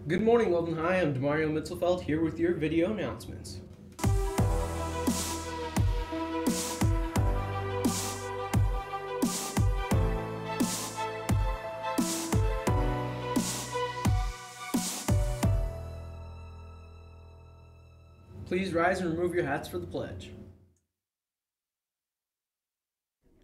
Good morning, Loveland High. I'm Demario Mitzelfeld here with your video announcements. Please rise and remove your hats for the pledge.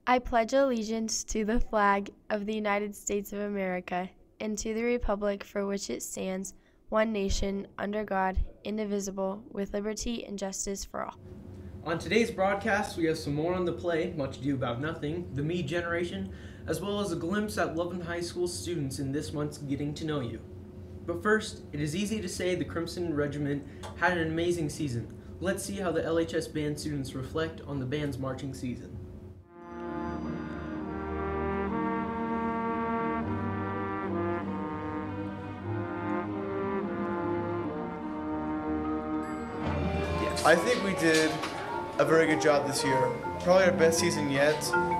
I pledge allegiance to the flag of the United States of America and to the republic for which it stands, one nation, under God, indivisible, with liberty and justice for all. On today's broadcast, we have some more on the play, Much Ado About Nothing, The Me Generation, as well as a glimpse at Loveland High School students in this month's Getting to Know You. But first, it is easy to say the Crimson Regiment had an amazing season. Let's see how the LHS band students reflect on the band's marching season. I think we did a very good job this year. Probably our best season yet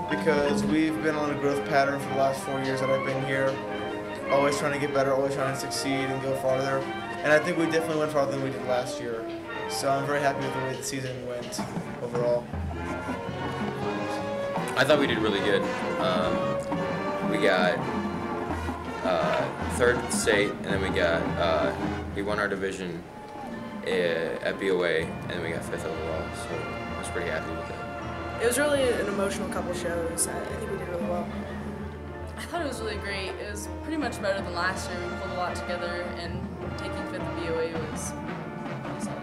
because we've been on a growth pattern for the last 4 years that I've been here. Always trying to get better, always trying to succeed and go farther. And I think we definitely went farther than we did last year. So I'm very happy with the way the season went overall. I thought we did really good. We got third state, and then we won our division at BOA, and then we got fifth overall, so I was pretty happy with it. It was really an emotional couple shows. I think we did really well. I thought it was really great. It was pretty much better than last year. We pulled a lot together, and taking fifth at BOA was really solid.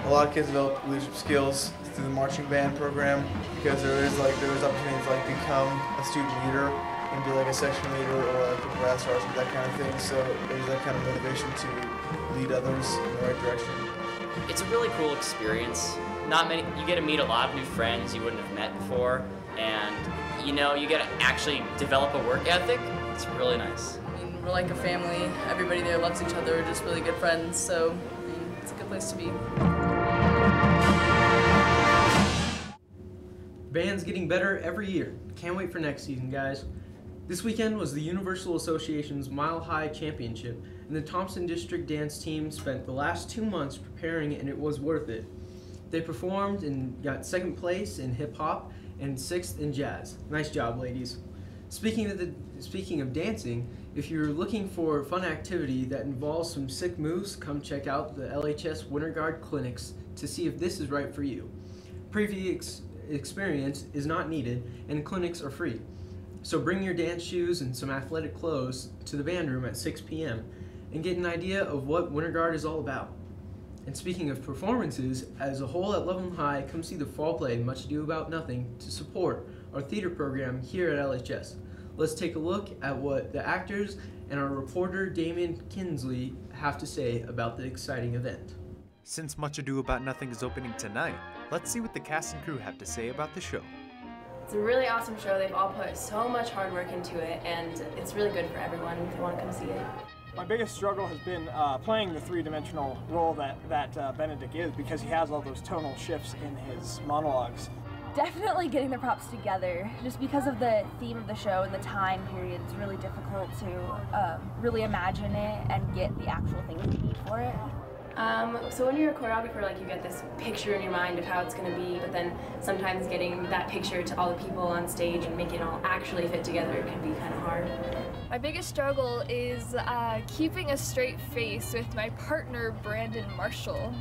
A lot of kids develop leadership skills through the marching band program because there was opportunities to become a student leader and be like a section leader or like a brass sergeant, that kind of thing. So there's that kind of motivation to lead others in the right direction. It's a really cool experience. You get to meet a lot of new friends you wouldn't have met before, and you get to actually develop a work ethic. It's really nice. I mean, we're like a family. Everybody there loves each other. We're just really good friends, so it's a good place to be. Band's getting better every year. Can't wait for next season, guys. This weekend was the Universal Association's Mile High Championship, and the Thompson District Dance Team spent the last 2 months preparing, and it was worth it. They performed and got second place in hip hop and sixth in jazz. Nice job, ladies. Speaking of dancing, if you're looking for a fun activity that involves some sick moves, come check out the LHS Winter Guard clinics to see if this is right for you. Previous experience is not needed, and clinics are free. So bring your dance shoes and some athletic clothes to the band room at 6 p.m. and get an idea of what Winter Guard is all about. And speaking of performances, as a whole at Loveland High, come see the fall play Much Ado About Nothing to support our theater program here at LHS. Let's take a look at what the actors and our reporter Damien Kinsley have to say about the exciting event. Since Much Ado About Nothing is opening tonight, let's see what the cast and crew have to say about the show. It's a really awesome show. They've all put so much hard work into it, and it's really good for everyone if you want to come see it. My biggest struggle has been playing the three-dimensional role that Benedict is, because he has all those tonal shifts in his monologues. Definitely getting the props together, just because of the theme of the show and the time period. It's really difficult to really imagine it and get the actual things you need for it. So when you're a choreographer, you get this picture in your mind of how it's going to be, but then sometimes getting that picture to all the people on stage and making it all actually fit together can be kind of hard. My biggest struggle is keeping a straight face with my partner, Brandon Marshall.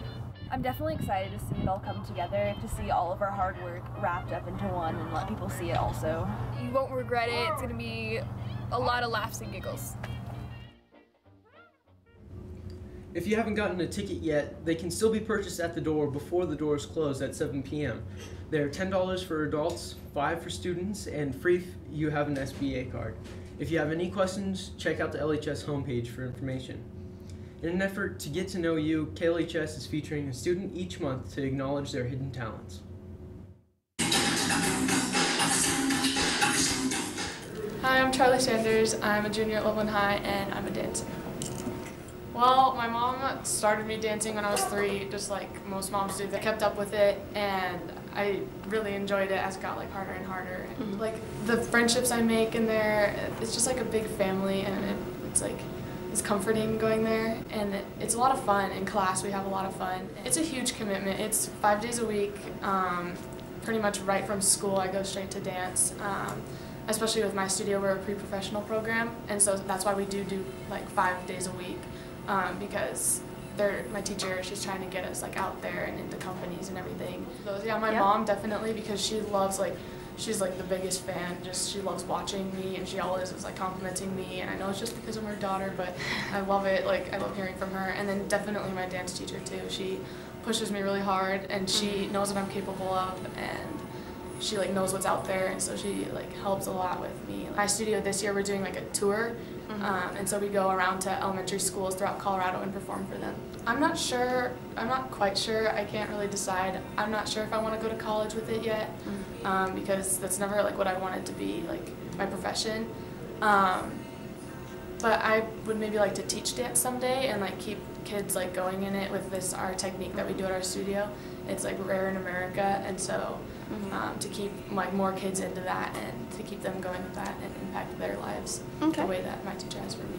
I'm definitely excited to see it all come together, to see all of our hard work wrapped up into one and let people see it also. You won't regret it. It's going to be a lot of laughs and giggles. If you haven't gotten a ticket yet, they can still be purchased at the door before the doors close at 7 p.m. They're $10 for adults, $5 for students, and free if you have an SBA card. If you have any questions, check out the LHS homepage for information. In an effort to get to know you, KLHS is featuring a student each month to acknowledge their hidden talents. Hi, I'm Charlie Sanders. I'm a junior at Loveland High, and I'm a dancer. Well, my mom started me dancing when I was 3, just like most moms do. They kept up with it, and I really enjoyed it as it got harder and harder. Like the friendships I make in there, it's just like a big family, and it's it's comforting going there, and it's a lot of fun. In class, we have a lot of fun. It's a huge commitment. It's 5 days a week, pretty much right from school. I go straight to dance. Especially with my studio, we're a pre-professional program, and so that's why we do like 5 days a week, because my teacher, she's trying to get us like out there and into companies and everything. So yeah, my mom definitely, because she loves she's like the biggest fan. Just she loves watching me, and she always is like complimenting me. And I know it's just because I'm her daughter, but I love it. Like I love hearing from her. And then definitely my dance teacher too. She pushes me really hard, and she knows what I'm capable of, and she like knows what's out there, and so she like helps a lot with me. My studio this year, we're doing like a tour, and so we go around to elementary schools throughout Colorado and perform for them. I'm not sure. I'm not quite sure. I can't really decide. I'm not sure if I want to go to college with it yet, because that's never like what I wanted to be, like my profession. But I would maybe like to teach dance someday and like keep kids like going in it with our technique that we do at our studio. It's like rare in America, and so to keep like more kids into that and to keep them going with that and impact their lives the way that my teacher has for me.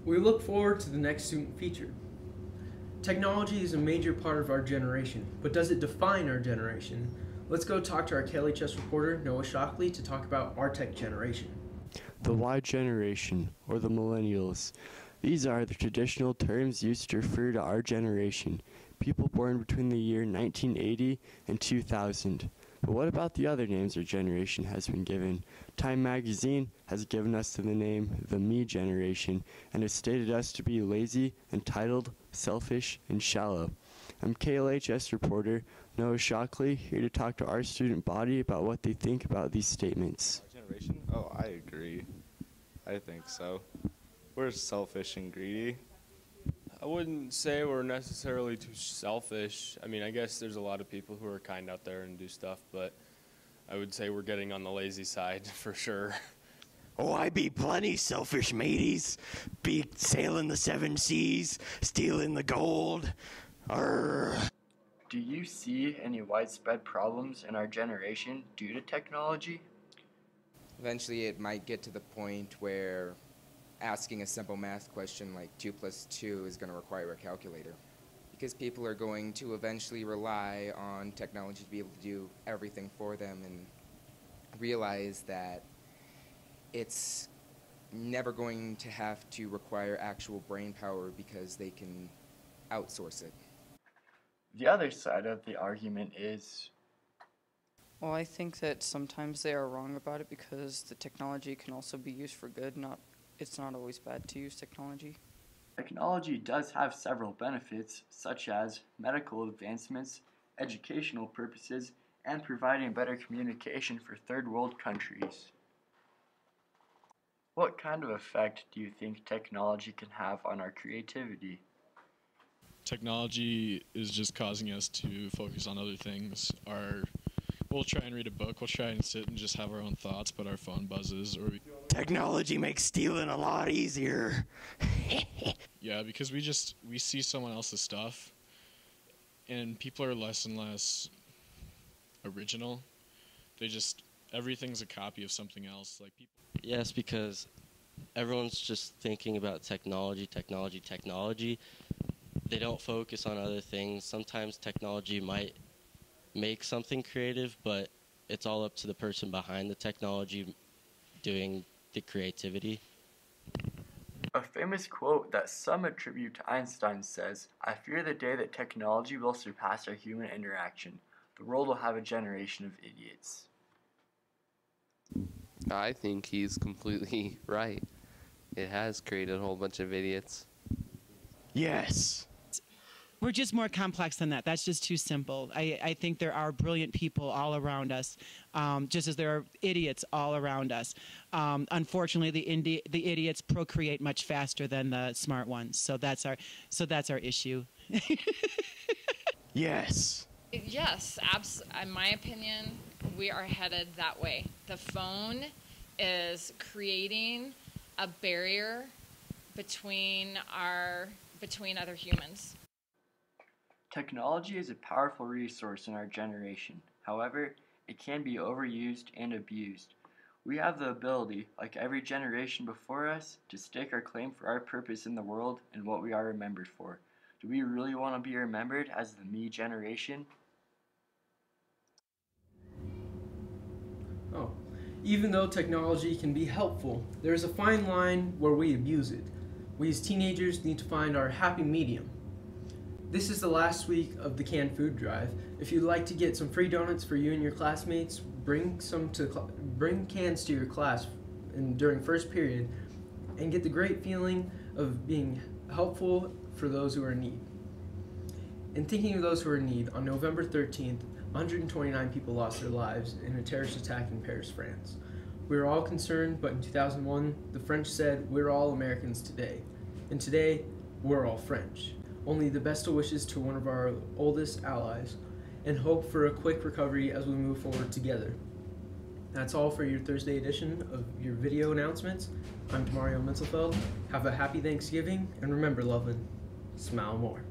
We look forward to the next student feature. Technology is a major part of our generation, but does it define our generation? Let's go talk to our KLHS reporter, Noah Shockley, to talk about our tech generation. The Y generation, or the millennials. These are the traditional terms used to refer to our generation, people born between the year 1980 and 2000. But what about the other names our generation has been given? Time magazine has given us the name the Me generation and has stated us to be lazy, entitled, selfish, and shallow. I'm KLHS reporter Noah Shockley, here to talk to our student body about what they think about these statements. Generation? Oh, I agree. I think so. We're selfish and greedy. I wouldn't say we're necessarily too selfish. I mean, I guess there's a lot of people who are kind out there and do stuff, but I would say we're getting on the lazy side for sure. Oh, I be plenty selfish, mateys. Be sailing the 7 seas, stealing the gold. Arr. Do you see any widespread problems in our generation due to technology? Eventually it might get to the point where asking a simple math question like 2 + 2 is going to require a calculator. Because people are going to eventually rely on technology to be able to do everything for them and realize that it's never going to have to require actual brain power because they can outsource it. The other side of the argument is... Well, I think that sometimes they are wrong about it because the technology can also be used for good. It's not always bad to use technology. Technology does have several benefits, such as medical advancements, educational purposes, and providing better communication for third world countries. What kind of effect do you think technology can have on our creativity? Technology is just causing us to focus on other things. We'll try and read a book, we'll try and sit and just have our own thoughts, but our phone buzzes. Technology makes stealing a lot easier. Yeah, because we see someone else's stuff, and people are less and less original. Everything's a copy of something else. Yes, because everyone's just thinking about technology. They don't focus on other things. Sometimes technology might make something creative, but it's all up to the person behind the technology doing the creativity. A famous quote that some attribute to Einstein says, "I fear the day that technology will surpass our human interaction. The world will have a generation of idiots." I think he's completely right. It has created a whole bunch of idiots. Yes. We're just more complex than that. That's just too simple. I think there are brilliant people all around us, just as there are idiots all around us. Unfortunately, the idiots procreate much faster than the smart ones. So that's our issue. Yes. Yes, in my opinion, we are headed that way. The phone is creating a barrier between other humans. Technology is a powerful resource in our generation. However, it can be overused and abused. We have the ability, like every generation before us, to stake our claim for our purpose in the world and what we are remembered for. Do we really want to be remembered as the me generation? Oh, even though technology can be helpful, there is a fine line where we abuse it. We as teenagers need to find our happy medium. This is the last week of the canned food drive. If you'd like to get some free donuts for you and your classmates, bring cans to your class during first period and get the great feeling of being helpful for those who are in need. In thinking of those who are in need, on November 13th, 129 people lost their lives in a terrorist attack in Paris, France. We were all concerned, but in 2001, the French said, "We're all Americans today." And today, we're all French. Only the best of wishes to one of our oldest allies, and hope for a quick recovery as we move forward together. That's all for your Thursday edition of your video announcements. I'm Mario Mitzelfeld. Have a happy Thanksgiving, and remember, Loveland, smile more.